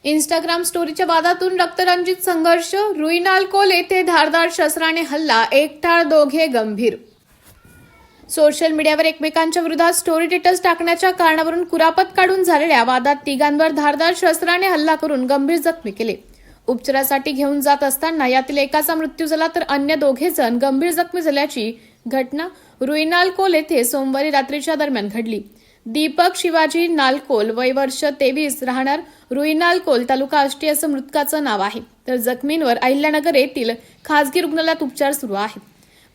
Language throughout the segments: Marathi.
इंस्टाग्राम स्टोरीच्या वादातून रक्तरंजित संघर्ष, रुईनालकोल येथे धारदार शस्त्राने हल्ला, एक ठार, दोघे गंभीर. सोशल मीडियावर एकमेकांच्या विरोधात स्टोरी स्टेटस टाकण्याच्या कारणावरून कुरापत काढून झालेल्या वादात तिघांवर धारदार शस्त्राने हल्ला करून गंभीर जखमी केले. उपचारासाठी घेऊन जात असताना यातील एकाचा मृत्यू झाला तर अन्य दोघे जण गंभीर जखमी झाल्याची घटना रुईनालकोल येथे सोमवारी रात्रीच्या दरम्यान घडली. दीपक शिवाजी नालकोल, वय वर्ष 23, राहणार रुईनालकोल, तालुका आष्टी असं मृतकाचं नाव आहे. तर जखमींवर अहिल्यानगर येथील खासगी रुग्णालयात उपचार सुरू आहेत.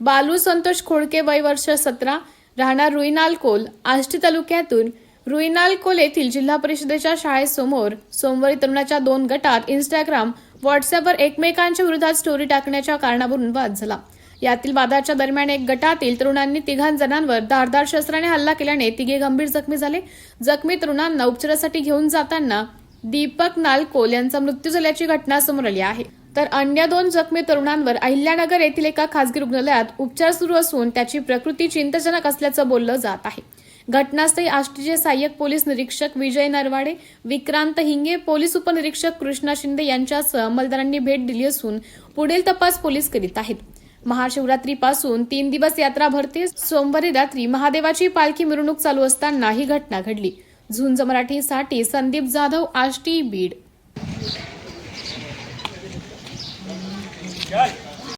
बालू संतोष खोडके, वय वर्ष 17, राहणार रुईनालकोल, आष्टी तालुक्यातून रुईनालकोल येथील जिल्हा परिषदेच्या शाळेसमोर सोमवारी तरुणाच्या 2 गटात इंस्टाग्राम, व्हॉट्सअपवर एकमेकांच्या विरोधात स्टोरी टाकण्याच्या कारणावरून वाद झाला. यातील वादाच्या दरम्यान एक गटातील तरुणांनी तिघांजणांवर धारदार शस्त्राने हल्ला केल्याने तिघे गंभीर जखमी झाले. जखमी तरुणांना उपचारासाठी घेऊन जाताना दीपक नालकोल यांचा मृत्यू झाल्याची घटना समोर आली आहे. तर अन्य 2 जखमी तरुणांवर अहिल्यानगर येथील एका खासगी रुग्णालयात उपचार सुरू असून त्याची प्रकृती चिंताजनक असल्याचं बोललं जात आहे. घटनास्थळी आष्टीचे सहाय्यक पोलीस निरीक्षक विजय नरवाडे, विक्रांत हिंगे, पोलीस उपनिरीक्षक कृष्णा शिंदे यांच्यासह अंमलदारांनी भेट दिली असून पुढील तपास पोलीस करीत आहेत. महाशिवरात्रीपासून 3 दिवस यात्रा भरते. सोमवारी रात्री महादेवाची पालखी मिरवणूक चालू असताना ही घटना घडली. झुंज मराठीसाठी संदीप जाधव, आष्टी, बीड.